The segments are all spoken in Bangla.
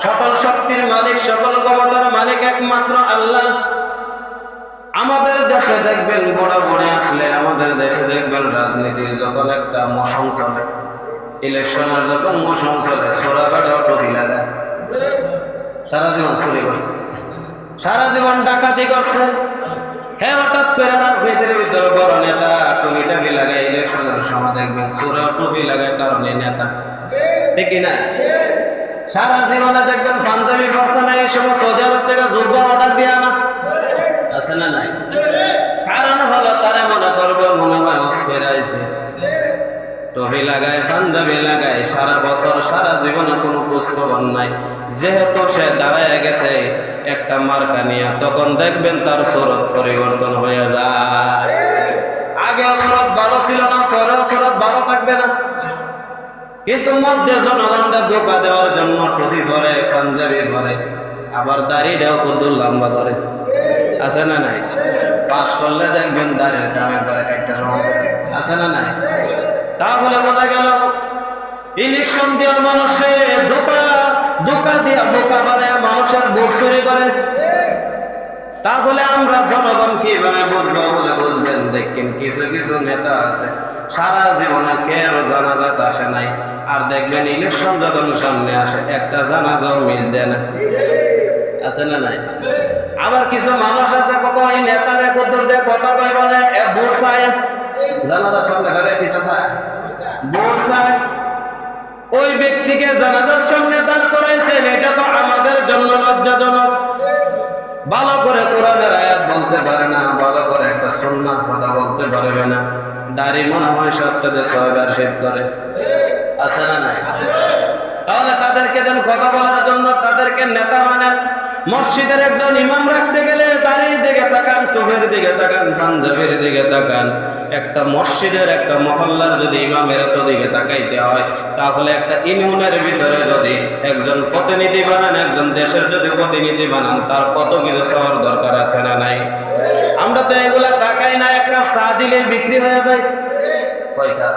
সকল শক্তির মালিক, সকল ক্ষমতার মালিক একমাত্র আল্লাহ। আমাদের দেশে দেখবেন বড় বড় আসলে, আমাদের দেশে দেখবেন রাজনীতির যখন একটা মৌসুম চলে, ইলেকশনের যখন মৌসুম চলে, ছোড়া বেড়াও টুপি লাগায়, সারা জীবন চুরি করছে, সারা জীবন ডাকাতি করছে। হ্যাঁ, হঠাৎ করে রাজনীতির ভিতরে বড় নেতা টুপি লাগায়, ইলেকশনের সময় দেখবেন ছোড়া টুপি লাগায়, কারণ এই নেতা, ঠিক কিনা? সারা জীবনে দেখবেন পাঞ্জাবি পড়ছে না, এই সময় সৌদি আরব থেকে যুদ্ধ অর্ডার দিয়ে আনা আছে না নাই? কারণ হলো তারা মনে করবে মনে হয় অস্কের আইছে, টুপি লাগায়, পাঞ্জাবি লাগায়, সারা বছর সারা জীবনে কোনো খোঁজ খবর নাই। যেহেতু সে দাঁড়ায় গেছে একটা মার্কা নিয়ে, তখন দেখবেন তার সুরত পরিবর্তন হয়ে যায়। আগে সুরত ভালো ছিল না, পরেও সুরত ভালো থাকবে না। কিন্তু মধ্যে জনগণকে ধোঁকা দেওয়ার জন্য টুপি পরে, পাঞ্জাবি পরে, আবার দাড়িটাও কত লম্বা ধরে, আছে না নাই? পাস করলে দেখবেন দাড়ির কামে করে একটা সময়, আছে না নাই? তাহলে বোঝা গেল ইলেকশন দেওয়ার মানুষে ধোঁকা দিয়া বোকা বানায় মানুষের ভোট চুরি করে। তাহলে আমরা জনগণ কিভাবে বুঝবো বলে বুঝবেন, দেখেন কিছু কিছু নেতা আছে সারা জীবনে কেউ জানাজাতে আসে নাই, আর দেখবেন ইলেকশন যখন সামনে আসে একটা জানাজাও মিস দেয় না, আছে না নাই? আবার কিছু মানুষ আছে কখন এই নেতারে কদ্দুর দিয়ে কথা কই বলে ভোট চায়, জানাজার সামনে ঘরে পিতা চায়, ভোট চায়। ওই ব্যক্তিকে জানাজার সামনে দাঁড় করাইছেন, এটা তো আমাদের জন্য লজ্জাজনক। ভালো করে কোরআনের আয়াত বলতে পারে না, ভালো করে একটা সুন্নাত কথা বলতে পারবে না, দাড়ি মনে হয় সপ্তাহে 6 বার শেভ করে, আছে না নাই? তাহলে তাদেরকে যেন কথা বলার জন্য তাদেরকে নেতা মানেন। মসজিদের একজন ইমাম রাখতে গেলে দাড়ির দিকে তাকান, টুপির দিকে তাকান, পাঞ্জাবির দিকে তাকান। একটা মসজিদের একটা মহল্লার যদি ইমামের এত দিকে তাকাইতে হয়, তাহলে একটা ইউনিয়নের ভিতরে যদি একজন প্রতিনিধি বানান, একজন দেশের যদি প্রতিনিধি বানান, তার কত কিছু সবার দরকার আছে না নাই? আমরা তো এগুলা তাকাই না। এক কাপ চা দিলে বিক্রি হয়ে যায়, কয়টা?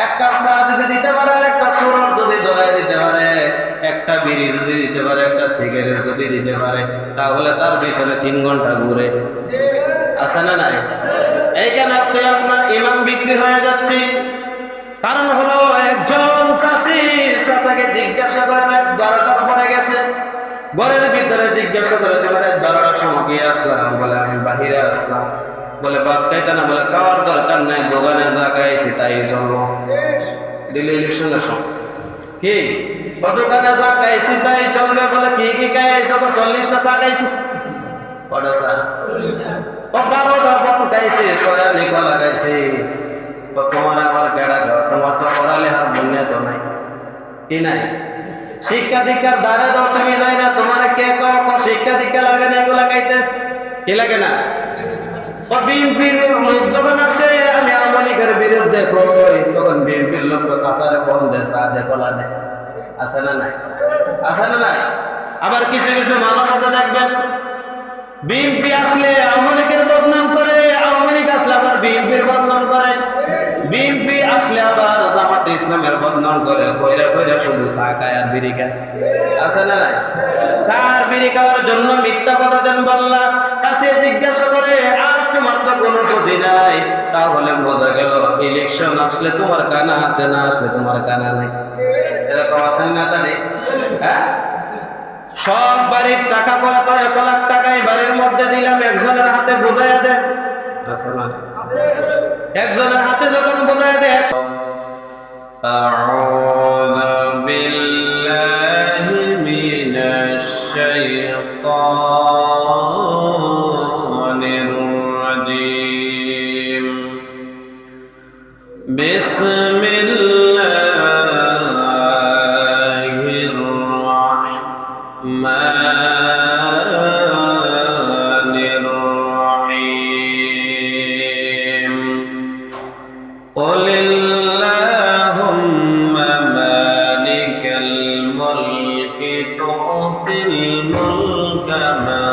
এক কাপ চা যদি দিতে পারে, একটা সুরত যদি ধরাই দিতে পারে, একটা বিড়ি যদি দিতে পারে, একটা সিগারেট যদি দিতে পারে, তাহলে তার পিছনে 3 ঘন্টা ঘুরে, আছে না নাই? এইখানে তুই আপনার ইমাম বিক্রি হয়ে যাচ্ছে। কারণ হলো একজন চাচাকে জিজ্ঞাসা করেন 12টার পরে গেছে, ঘরের ভিতরে জিজ্ঞাসা করে তোমার 12টার সময় কি আসলাম? বলে আমি বাহিরে আসলাম। বলে ভাত খাইতে না? বলে খাওয়ার দরকার নাই, দোকানে যা খাইছি তাই চলবো। দিল্লি ইলেকশনের সময় কি দোকানে যা খাইছি তাই চলবে। বলে কি কি খাইছো? 40টা চা খাইছি। কটা চা? 12টা বন খাইছি, সয়ালি কলা খাইছি। তোমার আবার কেডা ঘর? তোমার তো পড়ালেখার বুনিয়াদ নাই, কি নাই? শিক্ষা দীক্ষার দ্বারা দাও তুমি যাই না, তোমার কে শিক্ষা দীক্ষা লাগে না এগুলা খাইতে? কি লাগে না? বিএনপির লোক যখন আসে, আমি আওয়ামী লীগের বিরুদ্ধে কই, তখন বিএনপির লোক চাচারে ফোন দেয়, চা দে, কলা দে, আছে না নাই? আছে না নাই? আবার কিছু কিছু মানুষ আছে দেখবেন বিএনপি আসলে আওয়ামী লীগের বদনাম করে, আওয়ামী লীগ আসলে আবার বিএনপির বদনাম করে, বিএনপি আসলে আবার জামাতে ইসলামের বদনাম করে। কইরা কইরা শুধু চা খায় আর বিড়ি খায়, আছে না নাই? চা আর বিড়ি খাওয়ার জন্য মিথ্যা কথা দেন বললা। চাচি জিজ্ঞাসা করে আর তোমার তো কোনো বুঝি নাই, তাহলে বোঝা গেল ইলেকশন আসলে তোমার কানা আছে, না আসলে তোমার কানা নাই। এরকম আছেন না তাহলে? হ্যাঁ, সব বাড়ির টাকা কত? 1 লাখ টাকাই বাড়ির মধ্যে দিলাম, একজনের হাতে বোঝাইয়া দে, একজনের হাতে যখন বোঝাইয়া দে। আউযু বিল্লাহি মিনাশ শাইতানির রাজীম। বিসমিল্লাহির রাহমানির রাহিম। قل اللهم مالك الملك تؤتي الملك من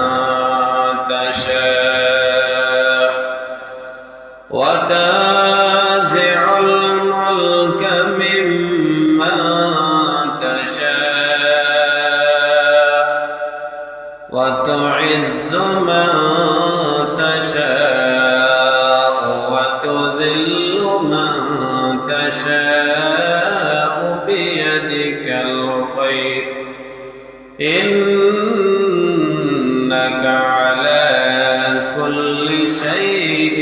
تشاء وتنزع الملك ممن تشاء وتعز من تشاء وتذل من تشاء بيدك الخير إنك على كل شيء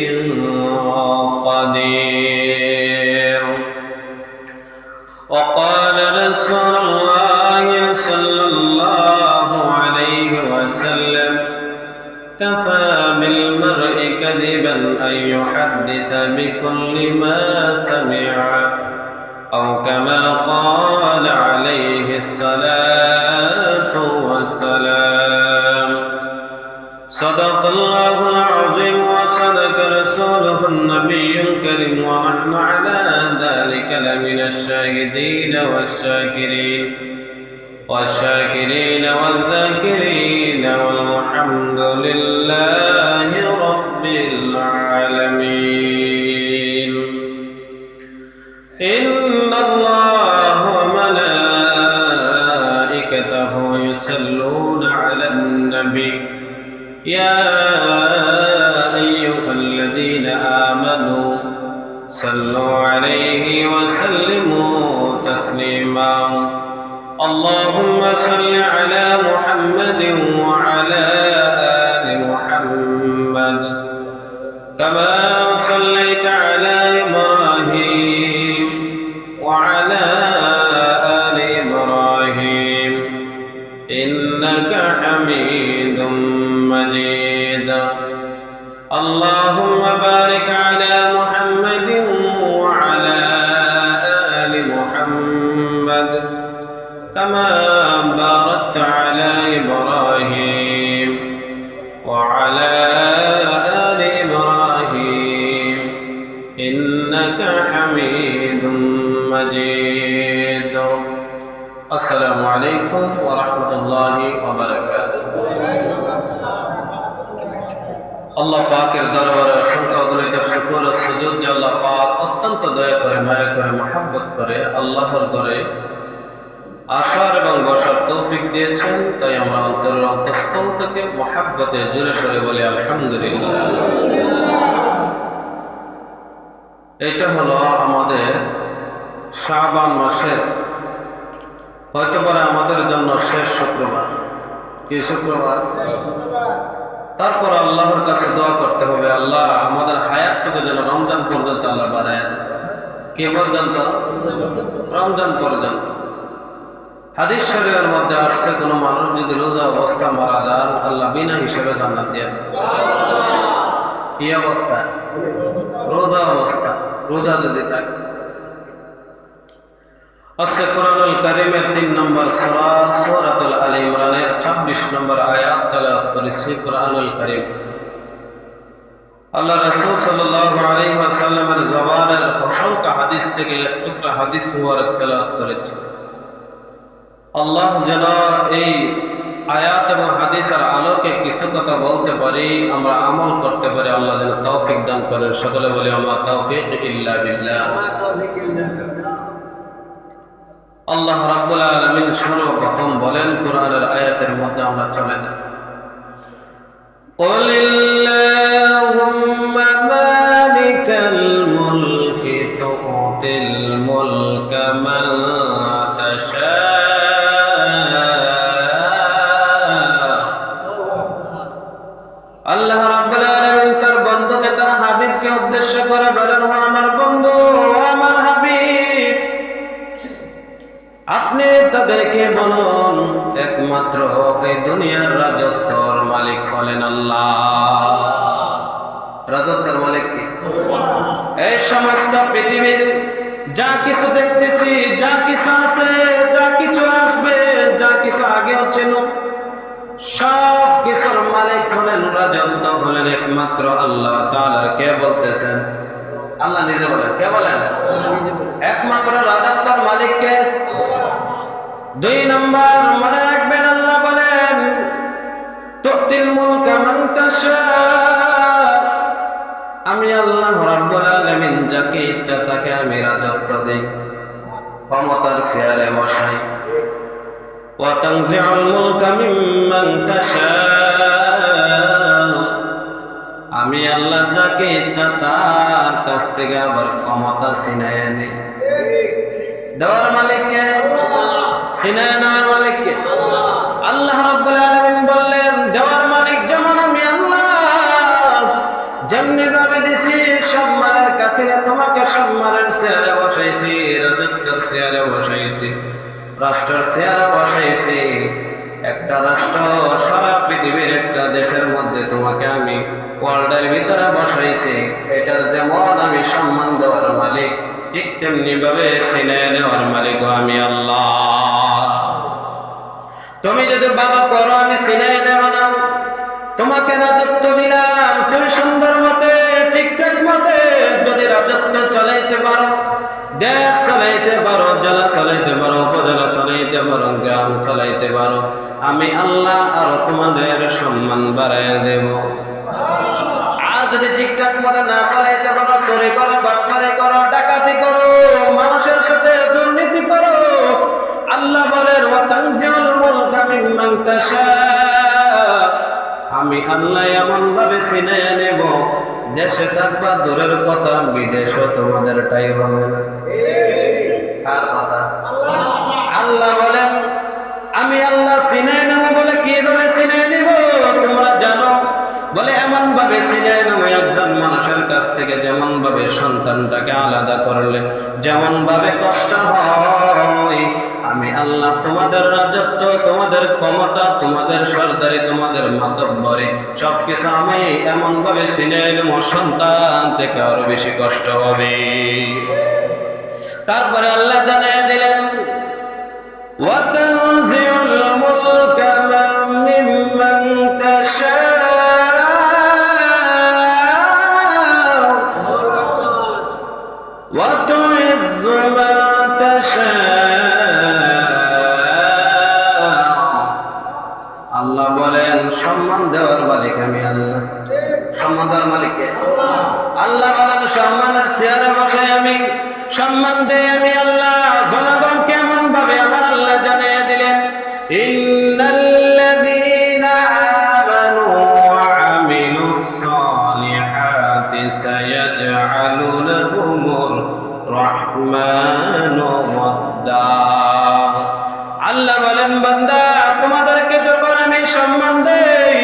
قدير. وقال رسول الله صلى الله عليه وسلم كفى بالمرء كذبا أن يحدث بكل ما سمع أو كما قال عليه الصلاة والسلام. صدق الله العظيم وصدق رسوله النبي الكريم ونحن على ذلك لمن الشاهدين والشاكرين والذاكرين والحمد لله رب العالمين. إن الله وملائكته يصلون على النبي يا أيها الذين آمنوا صلوا عليه وسلموا تسليما. اللهم صل على محمد وعلى آل محمد كما صليت على إبراهيم وعلى آل إبراهيم إنك حميد مجيد. اللهم بارك على محمد وعلى آل محمد كما باركت على إبراهيم وعلى آل إبراهيم إنك حميد مجيد. السلام عليكم ورحمة الله وبركاته. আল্লাহ পাকের দরবারে অসংখ্য অগণিত শুকর ও সুজুদ যে আল্লাহ পাক অত্যন্ত দয়া করে মায়া করে মহব্বত করে আল্লাহর ঘরে আসার এবং বসার তৌফিক দিয়েছেন। তাই আমরা অন্তরের অন্তঃস্থল থেকে মহব্বতে জোরে সরে বলি আলহামদুলিল্লাহ। এটা হলো আমাদের শাবান মাসের হয়তো পারে আমাদের জন্য শেষ শুক্রবার। কি শুক্রবার? তারপর আল্লাহর কাছে দোয়া করতে হবে, আল্লাহ আমাদের হায়াতটুকু যেন রমজান পর্যন্ত আল্লাহ বাড়ায়। কে পর্যন্ত? রমজান পর্যন্ত। হাদিস শরীফের মধ্যে আসছে কোন মানুষ যদি রোজা অবস্থা মারা যান আল্লাহ বিনা হিসেবে জান্নাত দিয়েছে। কি অবস্থা? রোজা অবস্থা। রোজা যদি থাকে আজকে কোরআনুল কারীমের 3 নম্বর সূরা সূরাতুল আলে ইমরানের 26 নম্বর আয়াত তেলাওয়াত করেছি। কোরআনুল কারীম আল্লাহ রাসূল সাল্লাল্লাহু আলাইহি ওয়াসাল্লামের জবানের অসংখ্য হাদিস থেকে এক টুকরা হাদিস মুবারক তেলাওয়াত করেছি। আল্লাহ যেন এই আয়াত এবং হাদিসের আলোকে কিছু কথা বলতে পারি, আমরা আমল করতে পারি, আল্লাহ যেন তৌফিক দান করেন। সকলে বলি আমা তৌফিক ইল্লা বিল্লাহ। আল্লাহ রাব্বুল আলামিন সর্বপ্রথম বলেন কোরআনের আয়াতের মধ্যে আমরা চলে যাই। قُلِ اللَّهُمَّ مَالِكَ الْمُلْكِ تُؤْتِي الْمُلْكَ مَن تَشَاءُ। আল্লাহ রাব্বুল আলামিন তার বন্ধুকে তার হাবিবকে উদ্দেশ্য করে বলেন, ও আমার বন্ধু, আমার হাবিব, আপনি তাদেরকে বলুন একমাত্র এই দুনিয়ার রাজত্বর মালিক হলেন আল্লাহ। রাজত্বের মালিক কি? এই সমস্ত পৃথিবীর যা কিছু দেখতেছি, যা কিছু আছে, যা কিছু আসবে, যা কিছু আগেও ছিল, সব কিছুর মালিক হলেন, রাজত্ব হলেন একমাত্র আল্লাহ তাআলা। কে বলতেছেন? আল্লাহ নিজে বলেন। কে বলেন? একমাত্র রাজত্বের মালিক কে? 2 নম্বর মনে রাখবেন, আল্লাহ বলেন তুতিল মুলকা মান তাশা। আমি আল্লাহ রাব্বুল আলামিন যাকে ইচ্ছা তাকে আমি রাজত্ব দেই, ক্ষমতার চেয়ারে বসাই। وتنزع الملك ممن تشاء আমি আল্লাহ যাকে ইচ্ছা তার কাছ থেকে আবার ক্ষমতা ছিনায় নেই। দেওয়ার মালিক কে? ছিনায় নেওয়ার মালিক কে? আল্লাহ রাব্বুল আলামিন বললেন দেওয়ার মালিক যেমন আমি আল্লাহ, যেমনি ভাবে দিছি সম্মানের খাতিরে তোমাকে সম্মানের চেয়ারে বসাইছি, রাজত্বের চেয়ারে বসাইছি, রাষ্ট্রের চেয়ারে বসাইছি। একটা রাষ্ট্র সারা পৃথিবীর একটা দেশের মধ্যে তোমাকে আমি ওয়ার্ল্ডের ভিতরে বসাইছি। এটার যেমন আমি সম্মান দেওয়ার মালিক, ঠিক তেমনি ভাবে ছিনিয়ে নেওয়ার মালিক আমি আল্লাহ। তুমি যদি ভালো করো আমি ছিনিয়ে নেব না। তোমাকে রাজত্ব দিলাম, তুমি সুন্দর মতে ঠিকঠাক মতে যদি রাজত্ব চালাইতে পারো, দেশ চালাইতে পারো, জেলা চালাইতে পারো, উপজেলা চালাইতে পারো, গ্রাম চালাইতে পারো, আমি আল্লাহ আরো তোমাদের সম্মান বাড়াইয়া দেব। আর যদি ঠিকঠাক মতো না চালাইতে পারো, চুরি করো, বাটপারি করো, ডাকাতি করো, মানুষের সাথে দুর্নীতি করো, আল্লাহ বলেন ওয়া তানজিউল মুলকা মিম্মান তাশা, আমি আল্লাহ এমন ভাবে ছিনিয়ে নেব দেশে থাকবা দূরের কথা বিদেশও তোমাদের তাই হবে না। কার কথা? আল্লাহ বলেন আমি আল্লাহ ছিনিয়ে নেব। বলে কিভাবে ছিনিয়ে নেব তোমরা জানো? বলে এমন ভাবে ছিনিয়ে নেব, একজন মানুষের কাছ থেকে যেমন ভাবে সন্তানটাকে আলাদা করলে যেমন ভাবে কষ্ট হয়, আমি আল্লাহ তোমাদের রাজত্ব, তোমাদের ক্ষমতা, তোমাদের সরদারি, তোমাদের মাতব্বরি সবকিছু আমি এমন ভাবে ছিনিয়ে নেব সন্তান থেকে আরো বেশি কষ্ট হবে। তারপরে আল্লাহ জানিয়ে দিলেন ওয়াতানজিউল মুলকা মিম্মান তাশা ওয়া তুইজ্জু মান তাশা। আল্লাহ বলেন সম্মান দেওয়ার মালিক আমি আল্লাহ। সম্মান দেওয়ার মালিক কে? আল্লাহ বলেন সম্মানের চেয়ারে বসে আমি সম্মান দেই আমি আল্লাহ। জনগণ কেমন ভাবে আমার আল্লাহ জানিয়ে দিলেন ইন্নাল্লাযীনা আমানু ওয়া আমিলুস সালিহাতি সায়াজআলু লাহুমুর রাহমানু ওয়াদ্দা। আল্লাহ বলেন বান্দা তোমাদেরকে যখন আমি সম্মান দেই,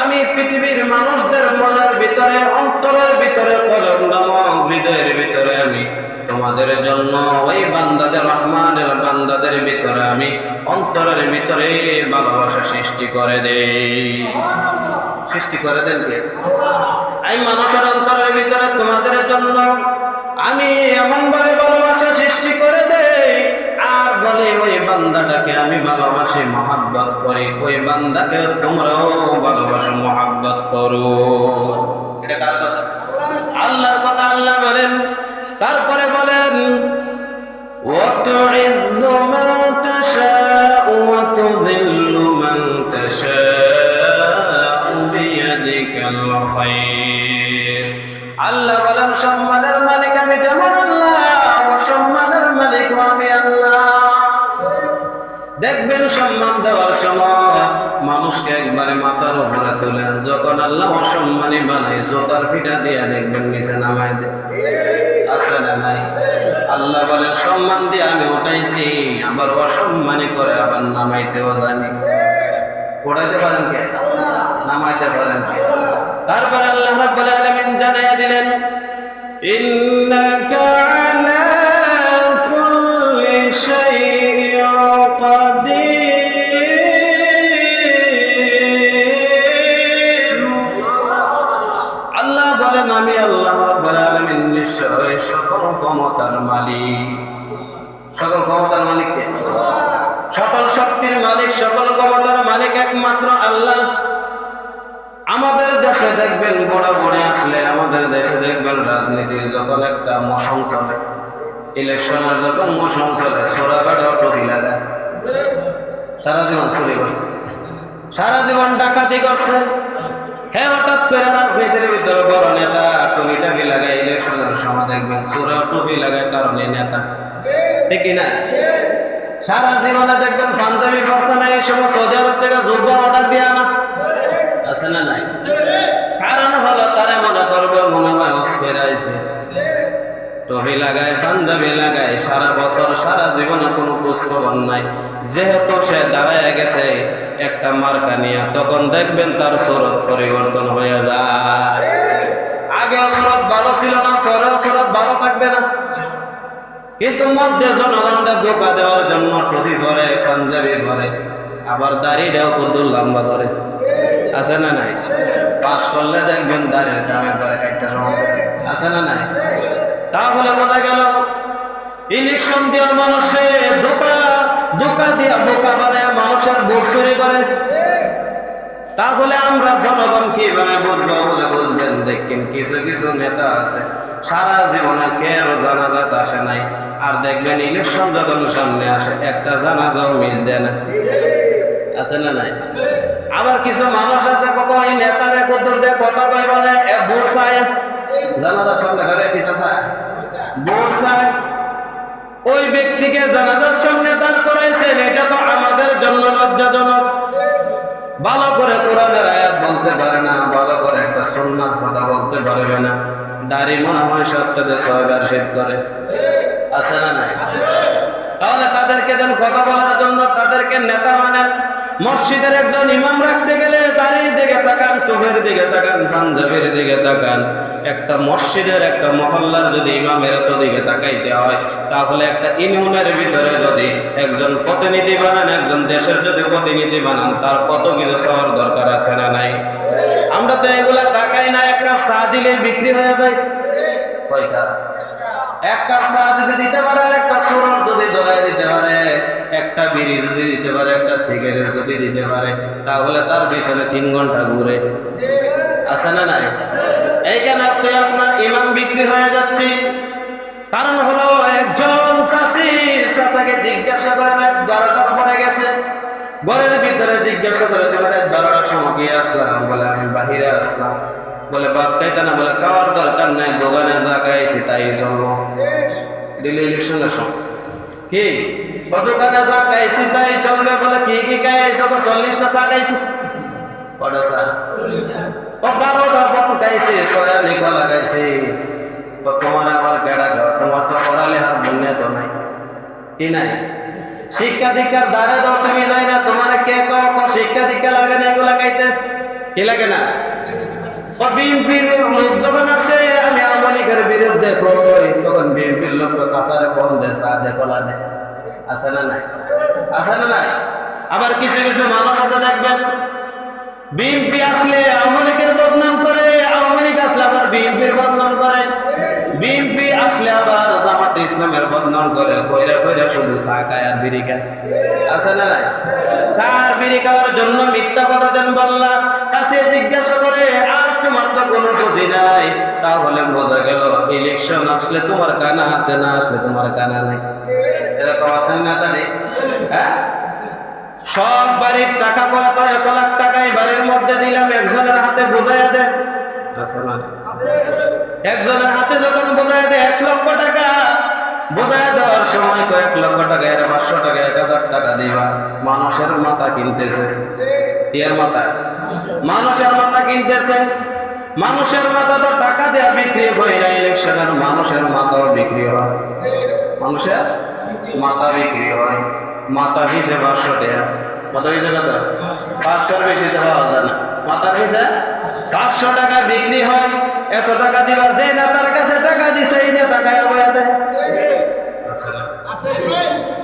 আমি পৃথিবীর মানুষদের মনের ভিতরে, অন্তরের ভিতরে, কলম নামক হৃদয়ের ভিতরে আমি তোমাদের জন্য ওই বান্দাদের, রহমানের বান্দাদের ভিতরে আমি অন্তরের ভিতরে ভালোবাসা সৃষ্টি করে দেই। সৃষ্টি করে দেন কে? আমি মানুষের অন্তরের ভিতরে তোমাদের জন্য আমি এমন ভাবে ভালোবাসা সৃষ্টি করে দেই, আর বলে ওই বান্দাটাকে আমি ভালোবাসি, মহাব্বত করি, ওই বান্দাকে তোমরাও ভালোবাসো, মহাব্বত করো। এটা কার কথা? আল্লাহর কথা। আল্লাহ বলেন, তারপরে বলেন ওয়া তুইজ্জু মান তাশাউ ওয়া তুযিল্লু মান তাশাউ বিয়াদিকাল খায়র। আল্লাহ বলেন সম্মানের মালিক আমি যেমন আল্লাহ, অসম্মানের মালিক আমি আল্লাহ। দেখবেন সম্মান দেওয়ার সময় মানুষকে একবারে মাথার উপরে তোলেন, যখন আল্লাহ অসম্মানী বানাই জোতার পিঠা দিয়ে দেখবেন নিচে নামায় দেয়। আছে না নাই? আল্লাহ বলেন সম্মান দিয়ে আমি উঠাইছি, আবার অসম্মানী করে আবার নামাইতেও জানি। উঠাইতে পারেন কে? নামাইতে পারেন কে? তারপরে আল্লাহ রাব্বুল আলামিন জানিয়ে দিলেন ইন্নাকা আলা কুল্লি শাইইন কাদির। আল্লাহ বলেন আমি আল্লাহ রাব্বুল আলামিন নিশ্চয় সকল ক্ষমতার মালিক। সকল ক্ষমতার মালিক কে? সকল শক্তির মালিক, সকল ক্ষমতার মালিক একমাত্র আল্লাহ। আমাদের দেশে দেখবেন বড় বড় আসলে, আমাদের দেশে দেখবেন রাজনীতির যখন একটা মৌসুম চলে, ইলেকশনের যখন মৌসুম চলে, ছোড়া বেটাও টুপি লাগায়, সারা জীবন চুরি করছে, সারা জীবন ডাকাতি করছে। হ্যাঁ, হঠাৎ করে রাজনীতির ভিতরে বড় নেতা টুপি টাপি লাগায়, ইলেকশনের সময় দেখবেন ছোড়া টুপি লাগায়, কারণ এই নেতা। ঠিক না? সারা জীবনে দেখবেন পাঞ্জাবি পরছে, যোগ্য অর্ডার দিয়া না আছে না নাই? কারণ হলো তারা মনে করবে মনে হয় অস্কের আইছে, টহি লাগায়, পাঞ্জাবি লাগায়, সারা বছর সারা জীবনে কোনো খোঁজ খবর নাই। যেহেতু সে দাঁড়ায় গেছে একটা মার্কা নিয়ে, তখন দেখবেন তার সুরত পরিবর্তন হয়ে যায়। আগে সুরত ভালো ছিল না, পরেও সুরত ভালো থাকবে না। কিন্তু মধ্যে জনগণকে ধোঁকা দেওয়ার জন্য টুপি পরে, পাঞ্জাবি পরে, আবার দাড়িটাও কত লম্বা করে, আছে না নাই? পাস করলে দেখবেন দাড়ির কামে করে একটা সময়, আছে না নাই? তাহলে বোঝা গেল ইলেকশন দিয়ে মানুষের ধোঁকা দিয়া বোকা বানায় মানুষের ভোট চুরি করে। তাহলে আমরা জনগণ কিভাবে বুঝবো বলে বুঝবেন, দেখেন কিছু কিছু নেতা আছে সারা জীবনে কেউ জানাজাত আসে নাই, আর দেখবেন ইলেকশন যখন সামনে আসে একটা জানাজাও মিস দেয় না, আছে না নাই? আবার কিছু মানুষ আছে কখন এই নেতারে কদ্দুর দিয়ে কথা কই বলে ভোট চায়, জানাজার সামনে ঘরে পিতা চায়, ভোট চায়। ওই ব্যক্তিকে জানাজার সামনে দাঁড় করাইছেন, এটা তো আমাদের জন্য লজ্জাজনক। ভালো করে কোরআনের আয়াত বলতে পারে না, ভালো করে একটা সুন্নাহ কথা বলতে পারবে না, দাড়ি মনে হয় সপ্তাহে 6 বার শেভ করে, আছে না নাই? তাহলে তাদেরকে যেন কথা বলার জন্য তাদেরকে নেতা মানেন। মসজিদের একজন ইমাম রাখতে গেলে দাড়ির দিকে তাকান, টুপির দিকে তাকান, পাঞ্জাবির দিকে তাকান। একটা মসজিদের একটা মহল্লার যদি ইমামের তো দিকে তাকাইতে হয়, তাহলে একটা ইউনিয়নের ভিতরে যদি একজন প্রতিনিধি বানান, একজন দেশের যদি প্রতিনিধি বানান, তার কত কিছু সবার দরকার আছে না নাই? আমরা তো এগুলা তাকাই না। এক কাপ চা দিলে বিক্রি হয়ে যায়, কয়টা? এক কাপ চা যদি দিতে পারে, একটা সুরত যদি ধরাই দিতে পারে, একটা বিড়ি যদি দিতে পারে, একটা সিগারেট যদি দিতে পারে, তাহলে তার পিছনে 3 ঘন্টা ঘুরে, আছে না নাই? এইখানে তুই আপনার ইমাম বিক্রি হয়ে যাচ্ছে। কারণ হলো একজন চাচাকে জিজ্ঞাসা করে 12টার পরে গেছে, ঘরের ভিতরে জিজ্ঞাসা করে তোমার 12টার সময় গিয়ে আসলাম, বলে আমি বাহিরে আসলাম। বলে ভাত খাইতে না? বলে খাওয়ার দরকার নাই, দোকানে যা খাইছি তাই চলবো। দিল্লি ইলেকশনের সময় কি দোকানে যা খাইছি তাই চলবে। বলে কি কি খাইছো? 40টা চা খাইছি। কটা চা? 12টা বন খাইছি, সয়ালি কলা খাইছি। তোমার আবার কেডা খাও? তোমার তো পড়ালেখার বুনিয়াদ নাই, কি নাই? শিক্ষা দীক্ষার দ্বারা দাও তুমি যাই না, তোমার কে শিক্ষা দীক্ষা লাগে না এগুলা খাইতে? কি লাগে না? বিএনপির লোক যখন আসে, আমি আওয়ামী লীগের বিরুদ্ধে কই, তখন বিএনপির লোক চাচারে ফোন দেয়, চা দে, কলা দে, আছে না নাই? আছে না নাই? আবার কিছু কিছু মানুষ আছে দেখবেন বিএনপি আসলে আওয়ামী লীগের বদনাম করে, আওয়ামী লীগ আসলে আবার বিএনপির বদনাম করে, বিএনপি আসলে আবার জামাতে ইসলামের বদনাম করে। কইরা কইরা শুধু চা খায় আর বিড়ি খায়, আছে না নাই? চা আর বিড়ি খাওয়ার জন্য মিথ্যা কথা দেন বললা। চাচি জিজ্ঞাসা করে আর তোমার তো কোনো বুঝি নাই, তাহলে বোঝা গেল ইলেকশন আসলে তোমার কানা আছে, না আসলে তোমার কানা নাই। এরকম আছেন না তাই? হ্যাঁ, সব বাড়ির টাকা কত 1 লাখ টাকাই বাড়ির মধ্যে দিলাম, একজনের হাতে বুঝাইয়া দেয়, একজনের হাতে যখন বোঝায় দেয় 1 লক্ষ টাকা, বোঝায় দেওয়ার সময় তো 1 লক্ষ টাকা, 500 টাকা, 1000 টাকা দিবা। মানুষের মাথা কিনতেছে, এর মাথা, মানুষের মাথা কিনতেছে। মানুষের মাথা তো টাকা দেওয়া বিক্রি হয় না, ইলেকশনের মানুষের মাথাও বিক্রি হয়, মানুষের মাথা বিক্রি হয়। মাথা হিসেবে 500 টাকা, মাথা হিসেবে কত? 500-র বেশি দেওয়া যায় না। মাথা হিসেবে 500 টাকা বিক্রি হয়। এত টাকা দিবা, যে নেতার কাছে টাকা দিছে এই নেতা খায়া বয়া দেয়,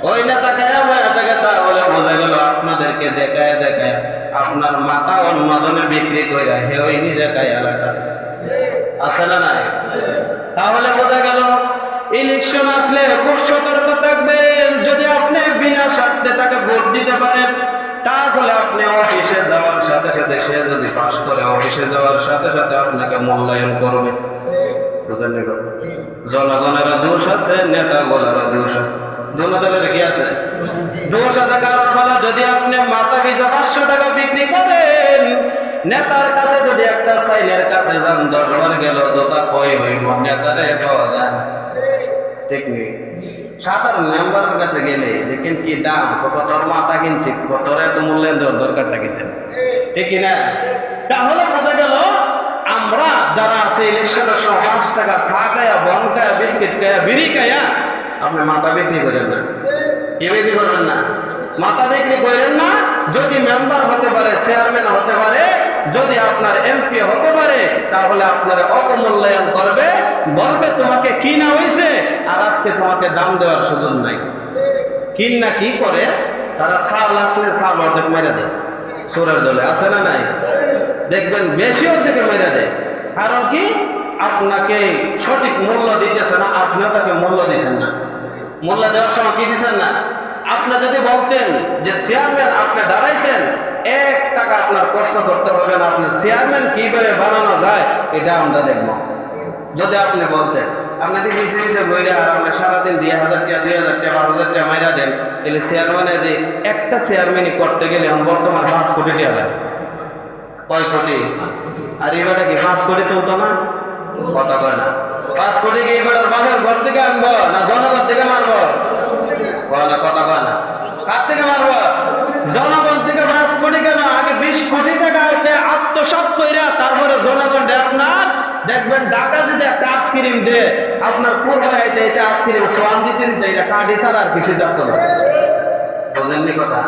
ওই নেতা খায়া বয়া থাকে। তাহলে বোঝা গেল আপনাদেরকে দেখায় দেখায় আপনার মাথা উন্মাদনে বিক্রি করে হে ওই নিজে খায় এলাকা, আছে না নাই? তাহলে বোঝা গেল ইলেকশন আসলে খুব সতর্ক থাকবেন। যদি আপনি বিনা স্বার্থে তাকে ভোট দিতে পারেন, তাহলে আপনি অফিসে যাওয়ার সাথে সাথে, সে যদি পাস করে অফিসে যাওয়ার সাথে সাথে আপনাকে মূল্যায়ন করবে। জনগণেরও দোষ আছে, নেতাগুলোরও দোষ আছে, দুনো দলের কি আছে? দোষ আছে। কারণ হলো যদি আপনি মাথা পিছু 500 টাকা বিক্রি করেন, নেতার কাছে যদি একটা সাইনের কাছে যান 10 বার গেল, জোতা কই হইব, নেতারে পাওয়া যায় না, ঠিক নেই? সাধারণ মেম্বারের কাছে গেলে দেখেন কি দাম, কতটার মাথা কিনছি, কতর এত মূল্যায়ন দেওয়ার দরকারটা কিনতেন, ঠিক কিনা? তাহলে বোঝা গেল আমরা যারা আছে ইলেকশনের সময় 5 টাকা চা খায়া, বন খায়া, বিস্কিট খায়া, বিড়ি খায়া আপনি মাথা বিক্রি করেন না। কি বিক্রি করবেন না? মাথা বিক্রি করেন না। যদি মেম্বার হতে পারে, চেয়ারম্যান হতে পারে, যদি আপনার এমপি হতে পারে, তাহলে আপনার অপমূল্যায়ন করবে, বলবে তোমাকে কিনা হয়েছে আর আজকে তোমাকে দাম দেওয়ার সুযোগ নাই। কিন না কি করে তারা ছাল আসলে ছাল অর্ধেক মেরে দেয়। চোরের দলে আছে না নাই? দেখবেন বেশি অর্ধেকে মেরে দেয়। কারণ কি? আপনাকে সঠিক মূল্য দিতেছে না, আপনিও তাকে মূল্য দিচ্ছেন না। মূল্য দেওয়ার সময় কি দিচ্ছেন না? আপনি যদি বলতেন যে চেয়ারম্যান আপনি দাঁড়াইছেন, 1 টাকা আপনার খরচ করতে হবে না, আপনি চেয়ারম্যান কিভাবে বানানো যায় এটা আমরা দেখবো। যদি আপনি বলতেন আপনাদের বিশেষ বইরে আর আপনি সারাদিন 1000 টাকা 2000 টাকা 5000 টাকা মাইরা দেন, তাহলে চেয়ারম্যানে যে একটা চেয়ারম্যানই করতে গেলে বর্তমান 5 কোটি টাকা লাগে। কয় কোটি? আর এবারে কি 5 কোটি তুলতো না? কথা কয় না। 5 কোটি কি এবার বাজার ঘর থেকে আনবো না জনগণ থেকে মারবো? কথা কয় না। কার থেকে মারবো? জনগণ থেকে। 5 কোটি কেন? আগে 20 কোটি টাকা আত্মসাৎ কইরা তারপরে জনগণ আপনার দেখবেন ঢাকা যদি একটা আইসক্রিম দে, আপনার পূর্ব এটা আইসক্রিম সোয়ান দিতে দিতে এটা কাঠি ছাড়া আর কিছু থাকতো না। বুঝলেননি কথা?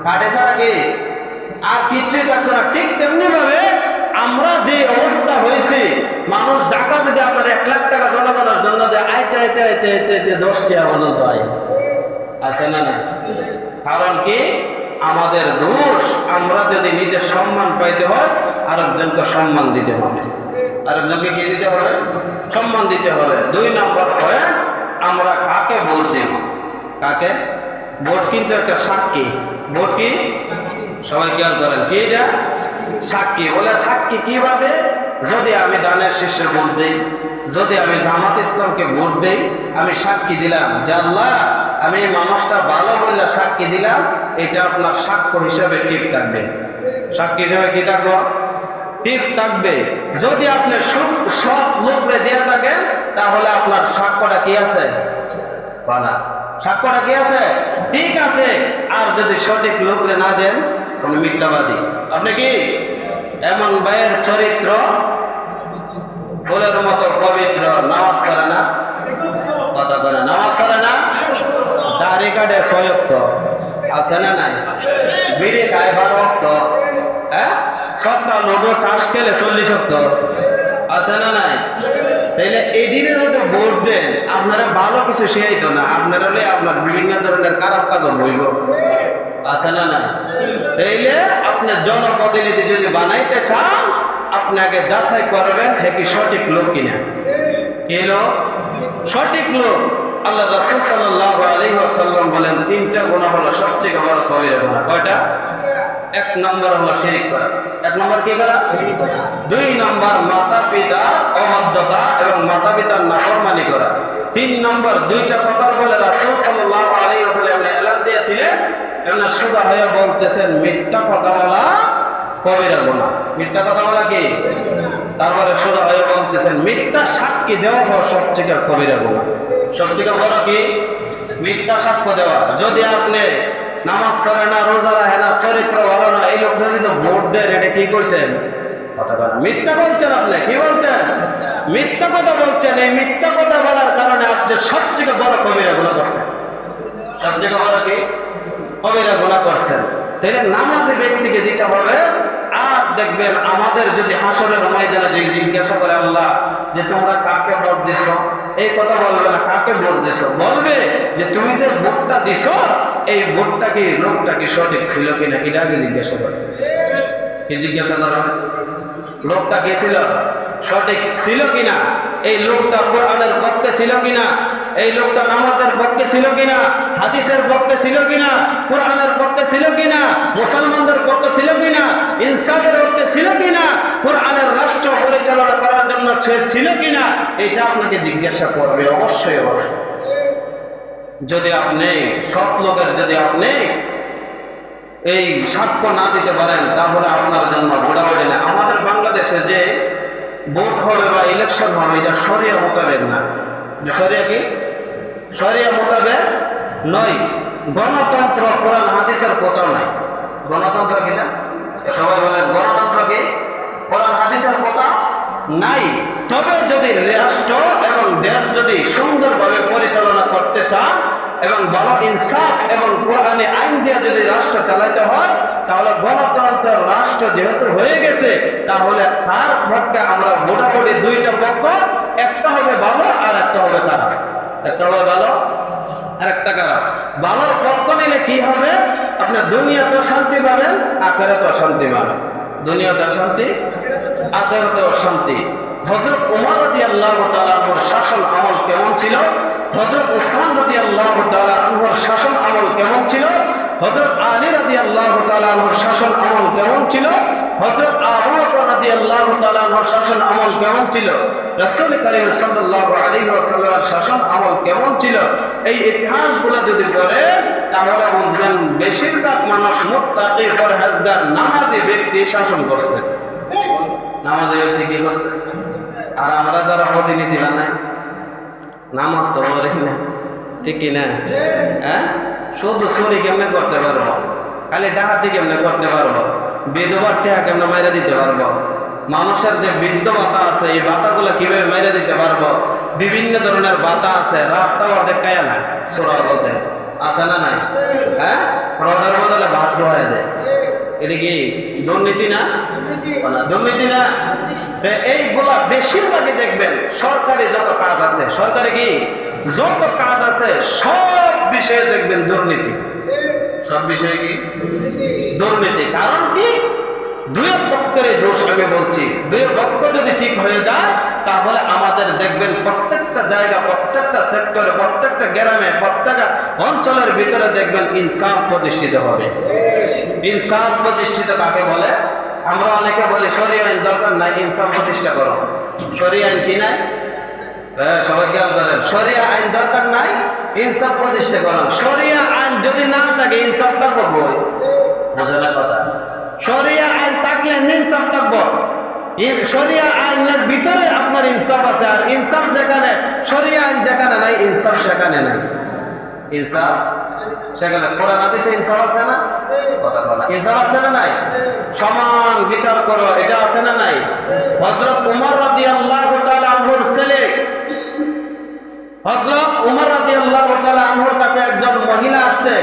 কাঠি ছাড়া কি আর কিছুই থাকতো না। ঠিক তেমনি ভাবে আমরা যে অবস্থা হয়েছে, মানুষ ঢাকা যদি আপনার 1 লাখ টাকা জনগণের জন্য যে আইতে আইতে আইতে আইতে আইতে 10 টাকা পর্যন্ত আয় আছে না না? কারণ কি? আমাদের দোষ। আমরা যদি নিজের সম্মান পাইতে হয় আরেকজনকে সম্মান দিতে হবে। আরেকজনকে কি দিতে হবে? সম্মান দিতে হবে। 2 নম্বর পয়েন্ট, আমরা কাকে ভোট দেব? কাকে ভোট? কিন্তু একটা সাক্ষী। ভোট কি? সবাই খেয়াল করেন, কি এটা? সাক্ষী। বলে সাক্ষী কিভাবে? যদি আমি দানের শীর্ষে ভোট দেই, যদি আমি জামাত ইসলামকে ভোট দেই, আমি সাক্ষী দিলাম যে আল্লাহ আমি এই মানুষটা ভালো বললে সাক্ষী দিলাম, এটা আপনার সাক্ষ্য হিসাবে টিপ থাকবে। সাক্ষী হিসাবে কি থাকবো? টিপ থাকবে। যদি আপনি সব লোকরে দিয়ে থাকেন তাহলে আপনার সাক্ষ্যটা কি আছে? বলা সাক্ষ্যটা কি আছে? ঠিক আছে। আর যদি সঠিক লোকরে না দেন, আপনি মিথ্যাবাদী। আপনি কি? এমন ভাইয়ের চরিত্র ফুলের মতো পবিত্র, নামাজ করে না, কথা বলে নামাজ করে না, দাড়ি কাটে 6 ওয়াক্ত, আছে না নাই? বিড়ি খায় 12 ওয়াক্ত, হ্যাঁ, সপ্তাহ লুডো তাস খেলে 40 ওয়াক্ত, আছে না নাই? তাইলে এই দিনের মধ্যে ভোট দেন, আপনারা ভালো কিছু শিখাইতো না, আপনারা আপনার বিভিন্ন ধরনের খারাপ কাজ বইব, আছে না নাই? তাইলে আপনি জনপ্রতিনিধি যদি বানাইতে চান, আপনাকে যাচাই করবেন হে কি সঠিক লোক কিনা। কি লোক? সঠিক লোক। আল্লাহ রাসূল সাল্লাল্লাহু আলাইহি ওয়াসাল্লাম বলেন 3টা গুনাহ হলো সবচেয়ে বড় কবিরা গুনাহ। কয়টা? 1 নম্বর হলো শিরক করা। 1 নম্বর কি করা? 2 নম্বর মাতা পিতা অবাধ্যতা এবং মাতা পিতার নাফরমানি করা। 3 নম্বর 2টা কথা বলে রাসূল সাল্লাল্লাহু আলাইহি ওয়াসাল্লাম এলান দিয়েছিলেন, এমন সুদা হয়ে বলতেছেন মিথ্যা কথা বলা কবিরা গুনাহ। মিথ্যা কথা বলা কি? তারপরে সুদা হয়ে বলতেছেন মিথ্যা সাক্ষী দেওয়া হলো সবচেয়ে কবিরা গুনাহ। সবচেয়ে বড় কি? মিথ্যা সাক্ষ্য দেওয়া। যদি আপনি নামাজ পড়ে না, রোজা রাখে না, চরিত্র ভালো না, এই লোকটা যদি ভোট দেন, এটা কি করছেন? মিথ্যা বলছেন। আপনি কি বলছেন? মিথ্যা কথা বলছেন। এই মিথ্যা কথা বলার কারণে আপনি সবচেয়ে বড় কবিরা গুনাহ করছেন। সবচেয়ে বড় কি? কবিরা গুনাহ করছেন। তাহলে নামাজে ব্যক্তিকে দিতে হবে। আর দেখবেন আমাদের যদি হাসরের ময়দানে যে জিজ্ঞাসা করে আল্লাহ যে তোমরা কাকে ভোট দিছ, এই কথা বলবে না কাকে ভোট দিছ, বলবে যে তুমি যে ভোটটা দিছ এই ভোটটা কি লোকটা কি সঠিক ছিল কিনা, এটা আগে জিজ্ঞাসা করে। কি জিজ্ঞাসা করা? লোকটা কি ছিল? সঠিক ছিল কিনা, এই লোকটা কোরআনের পক্ষে ছিল কিনা, এই লোকটা নামাজের পক্ষে ছিল কিনা, হাদিসের পক্ষে ছিল কিনা, কোরআনের পক্ষে ছিল কিনা, মুসলমানদের পক্ষে ছিল কিনা, ইনসাফের পক্ষে ছিল কিনা, কোরআনের রাষ্ট্র পরিচালনা করার জন্য ছিল কিনা, এটা আপনাকে জিজ্ঞাসা করবে অবশ্যই অবশ্যই। যদি আপনি সব লোকের যদি আপনি এই সাক্ষ্য না দিতে পারেন তাহলে আপনার জন্য ভোটাভুটি না। আমাদের বাংলাদেশে যে ভোট হবে বা ইলেকশন হবে এটা শরিয়া মোতাবেক না। শরিয়া কি? শরিয়া মোতাবেক নয়। গণতন্ত্র কোরআন হাদিসের কোথাও নাই। গণতন্ত্র কিনা সবাই বলেন, গণতন্ত্র কি কোরআন হাদিসের কোথাও নাই। তবে যদি রাষ্ট্র এবং দেশ যদি সুন্দরভাবে পরিচালনা করতে চান এবং ভালো ইনসাফ এবং কোরআনে আইন দিয়ে যদি রাষ্ট্র চালাতে হয়, তাহলে গণতন্ত্র রাষ্ট্র যেহেতু হয়ে গেছে, তাহলে তার পক্ষে আমরা মোটামুটি দুইটা পক্ষ, একটা হবে ভালো আর একটা হবে খারাপ। একটা হবে ভালো আর একটা খারাপ। ভালো পক্ষ নিলে কি হবে, আপনার দুনিয়াতে শান্তি পাবেন, আখিরাতেও শান্তি পাবেন। দুনিয়াতে শান্তি, আখিরাতেও শান্তি। হযরত ওমর রাদিয়াল্লাহু তাআলা আনহুর শাসন আমল কেমন ছিল, হযরত উসমান রাদিয়াল্লাহু তাআলা আনহুর শাসন আমল কেমন ছিল, হযরত আলী রাদিয়াল্লাহু তাআলা আনহুর শাসন আমল কেমন ছিল, হযরত আবু বকর রাদিয়াল্লাহু তাআলা আনহুর শাসন আমল কেমন ছিল, রাসূল করিম সাল্লাল্লাহু আলাইহি ওয়াসাল্লামের শাসন আমল কেমন ছিল, এই ইতিহাসগুলো যদি পড়েন তাহলে বুঝবেন বেশিরভাগ মানুষ মুত্তাকি, পরহেজগার, নামাজি ব্যক্তি শাসন করছে। নামাজি ব্যক্তি কি করছে? আর আমরা যারা প্রতিনিধি বানাই, নামাজ তো পড়ি না, ঠিক কি না? হ্যাঁ, শুধু চুরি কেমনে করতে পারবো, খালি ডাকাতি কেমনে করতে পারবো, বিধবার টেহা কেমনে মেরে দিতে পারবো, মানুষের যে বৃদ্ধ ভাতা আছে এই ভাতাগুলো কিভাবে মেরে দিতে পারবো, বিভিন্ন ধরনের ভাতা আছে, রাস্তা অর্ধেক কায়া না সোরা বলতে আছে না নাই? হ্যাঁ, রোডের বদলে ভাত ধোয়া দেয়, এটা কি দুর্নীতি না? দুর্নীতি না? এইগুলা বেশিরভাগই দেখবেন সরকারি যত কাজ আছে, সরকারি কি যত কাজ আছে সব বিষয়ে দেখবেন দুর্নীতি। সব বিষয়ে কি দুর্নীতি? কারণ কি, দুই পক্ষের দোষ। আমি বলছি, দুই পক্ষ যদি ঠিক হয়ে যায় তাহলে আমাদের দেখবেন প্রত্যেকটা জায়গা, প্রত্যেকটা সেক্টরে, প্রত্যেকটা গ্রামে, প্রত্যেকটা অঞ্চলের ভিতরে দেখবেন ইনসাফ প্রতিষ্ঠিত হবে। ইনসাফ প্রতিষ্ঠিত কাকে বলে? আমরা অনেকে বলি শরিয়া আইন দরকার নাই, ইনসাফ প্রতিষ্ঠা করো। শরিয়া আইন কি নাই? সবাই খেয়াল করেন, শরিয়া আইন দরকার নাই, ইনসাফ প্রতিষ্ঠা করো। শরিয়া আইন যদি না থাকে ইনসাফ থাকবো বই, বুঝলেন কথা? শরিয়া আইন থাকলে ইনসাফ থাকবো। শরিয়া আইনের ভিতরে আপনার ইনসাফ আছে, আর ইনসাফ যেখানে, শরিয়া আইন যেখানে নাই ইনসাফ সেখানে নাই। ইনসাফ সেখানে কোরআন হাদিসে ইনসাফ আছে না? কথা বলা ইনসাফ আছে না নাই? সমান বিচার করো, এটা আছে না নাই? হযরত ওমর রাদিয়াল্লাহু তাআলা আনহুর ছেলে, হযরত ওমর রাদিয়াল্লাহু তাআলা আনহুর কাছে একজন মহিলা আছে,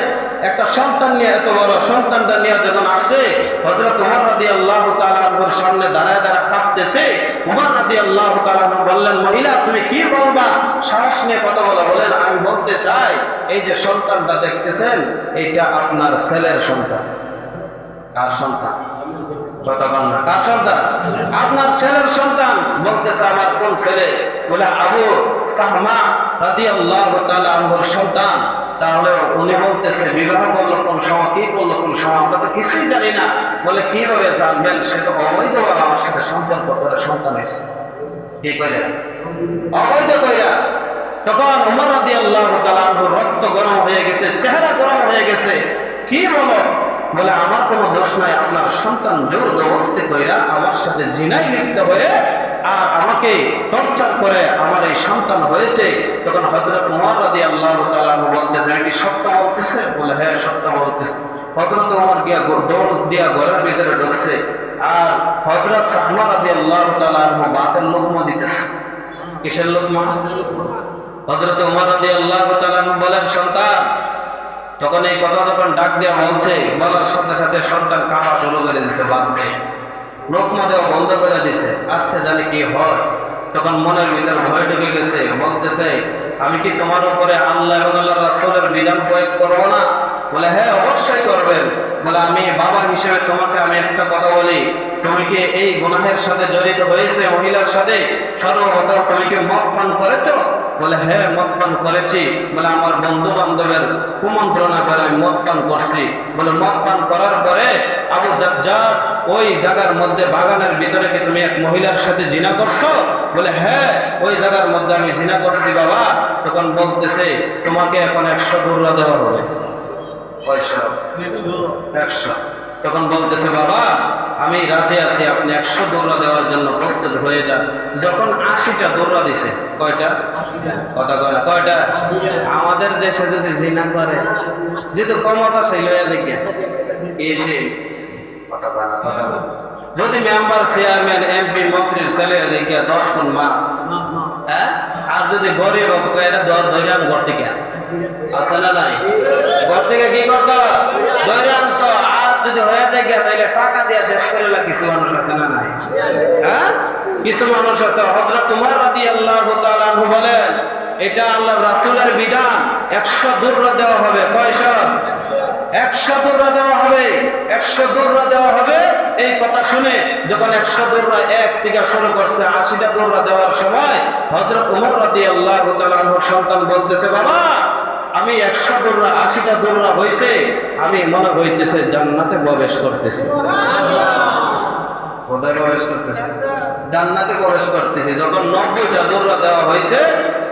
একটা সন্তান নিয়ে, এত বড় সন্তানটা নিয়ে যখন আসে, হযরত ওমর রাদিয়াল্লাহু তাআলা আনহুর সামনে দাঁড়ায় দাঁড়ায় কাঁদতেছে। ওমর রাদিয়াল্লাহু তাআলা আনহু বললেন, মহিলা তুমি কি বলবা? সাহস নিয়ে কথা বলা। বলেন, আমি বলতে চাই এই যে সন্তানটা দেখতেছেন এটা আপনার ছেলের সন্তান। কার সন্তান? যতক্ষণ না কার সন্তান? আপনার ছেলের সন্তান। বলতেছে আমার কোন ছেলে? বলে আবু সাহমা রাদিয়াল্লাহু তাআলা আনহুর সন্তান। তাহলে উনি বলতেছে বিবাহ করলো কোন সময়, কি করলো কোন সময়, আমরা তো কিছুই জানি না। বলে কিভাবে জানবেন? সে তো অবৈধভাবে আমার সাথে সম্পর্ক করে সন্তান হয়েছে। কি করে? অবৈধ কইরা। তখন ওমর রাদিয়াল্লাহু তাআলা আনহুর রক্ত গরম হয়ে গেছে, চেহারা গরম হয়ে গেছে। কি বলো? বলে আমার কোনো দোষ নাই, আপনার সন্তান জোর জবরদস্তি কইরা আমার সাথে জিনায় লিপ্ত হয়ে আর আমাকে টর্চার করে আমার এই সন্তান হয়েছে। তখন হযরত ওমর রাদিয়াল্লাহু তাআলা বলতে, তুমি কি সত্য বলতেছে? বলে হ্যাঁ সত্য বলতেছে। হযরত ওমর গিয়া দৌড় দিয়া ঘরের ভিতরে ঢুকছে, আর হযরত সাহমা রাদিয়াল্লাহু তাআলা ভাতের লোকমা দিতেছে। কিসের লোকমা? হযরত ওমর রাদিয়াল্লাহু তাআলা বলেন, সন্তান। তখন এই কথা যখন ডাক দেওয়া বলছে, বলার সাথে সাথে সন্তান কাঁপা শুরু করে দিছে, বাঁধবে লোকমা দেওয়া বন্ধ করে দিছে। আজকে জানি কি হয়। তখন মনের ভিতরে ভয় ঢুকে গেছে, বলতেছে আমি কি তোমার উপরে আল্লাহ এবং আল্লাহর রাসূলের বিধান প্রয়োগ করবো না? বলে হ্যাঁ অবশ্যই করবেন। বলে আমি বাবা হিসেবে তোমাকে আমি একটা কথা বলি, তুমি কি এই গুনাহের সাথে জড়িত হয়েছে? মহিলার সাথে সর্বপ্রথম তুমি কি মদ পান করেছো? বলে হ্যাঁ মদ পান করেছি। বলে আমার বন্ধু বান্ধবের কুমন্ত্রণা করে আমি মদ পান করছি। বলে মদ পান করার পরে আবু জাজ্জাজ ওই জায়গার মধ্যে বাগানের ভিতরে কি তুমি এক মহিলার সাথে জিনা করছো? বলে হ্যাঁ ওই জায়গার মধ্যে আমি জিনা করছি বাবা। তখন বলতেছে তোমাকে এখন 100 গুররা দেওয়া হবে। 100। তখন বলতেছে, বাবা আমি রাজি আছি, আপনি 100 দৌড়া দেওয়ার জন্য প্রস্তুত হয়ে যান। যখন 80টা দৌড়া দিছে, কয়টা? কথা কয় না, কয়টা? আমাদের দেশে যদি জিনা করে, যেহেতু ক্ষমতা সেই লইয়া জিজ্ঞাসা এসে কথা কয় না, কথা কয়। যদি মেম্বার, চেয়ারম্যান, এমপি, মন্ত্রীর ছেলে জিজ্ঞা 10 গুণ মা, হ্যাঁ? আর যদি গরিব এরা ধরে আন ঘর থেকে, আছে না নাই? ঘর থেকে কি করতো? ধরে আনতো। আর যদি হয়ে যায় তাহলে টাকা দিয়ে শেষ করে কিছু মানুষ আছে না নাই? হ্যাঁ, কিছু মানুষ আছে। হযরত উমর রাদিয়াল্লাহু তাআলা আনহু বলেন, এটা আল্লাহর রাসূলের বিধান, 100 দৌড়া দেওয়া হবে। কয়শো? 100 দৌড়া দেওয়া হবে, 100 দৌড়া দেওয়া হবে। এই কথা শুনে যখন 100 দৌড়া 1 থেকে শুরু করছে, 80টা দৌড়া দেওয়ার সময় হযরত উমর রাদিয়াল্লাহু তাআলা আনহুর সন্তান বলতেছে, বাবা আমি 100 দৌড়া 80টা দৌড়া হইছে, আমি মনে হইতেছে জান্নাতে প্রবেশ করতেছি। কোথায় প্রবেশ করতেছি? জান্নাতে প্রবেশ করতেছি। যখন 90টা দৌড়া দেওয়া হয়েছে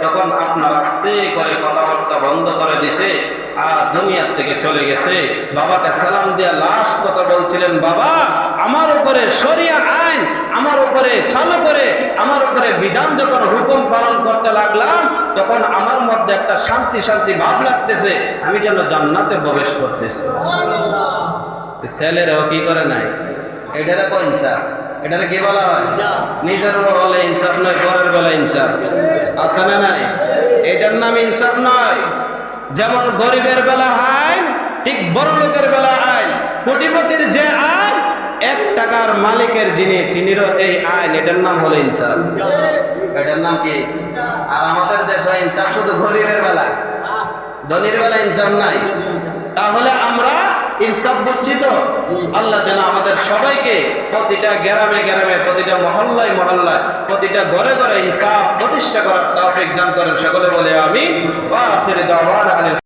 তখন আপনার আস্তে করে কথাবার্তা বন্ধ করে দিছে আর দুনিয়ার থেকে চলে গেছে। বাবাকে সালাম দিয়া লাস্ট কথা বলছিলেন, বাবা আমার উপরে শরিয়া আইন আমার উপরে চালু করে আমার উপরে বিধান যখন হুকুম পালন করতে লাগলাম তখন আমার মধ্যে একটা শান্তি শান্তি ভাব লাগতেছে, আমি যেন জান্নাতে প্রবেশ করতেছি। ছেলেরাও কি করে নাই? এটারে কো ইনসাফ? এটারে কি বলা হয়? নিজের বলে ইনসাফ নয়, ঘরের বেলা ইনসাফ। আছে না নাই? এটার নাম ইনসাফ নয়। যেমন গরিবের বেলা আইন, ঠিক বড় লোকের বেলা আইন। কোটিপতির যে আইন, 1 টাকার মালিকের যিনি তিনিরও এই আইন, এটার নাম হলো ইনসাফ। এটার নাম কি? আর আমাদের দেশে ইনসাফ শুধু গরিবের বেলা, ধনীর বেলা ইনসাফ নাই। তাহলে আমরা ইনসাফ বুঝছি তো? আল্লাহ যেন আমাদের সবাইকে প্রতিটা গ্রামে গ্রামে, প্রতিটা মহল্লায় মহল্লায়, প্রতিটা ঘরে ঘরে ইনসাফ প্রতিষ্ঠা করার তৌফিক দান করেন। সকলে বলে আমিন। ওয়া আখিরু দাওয়ানা।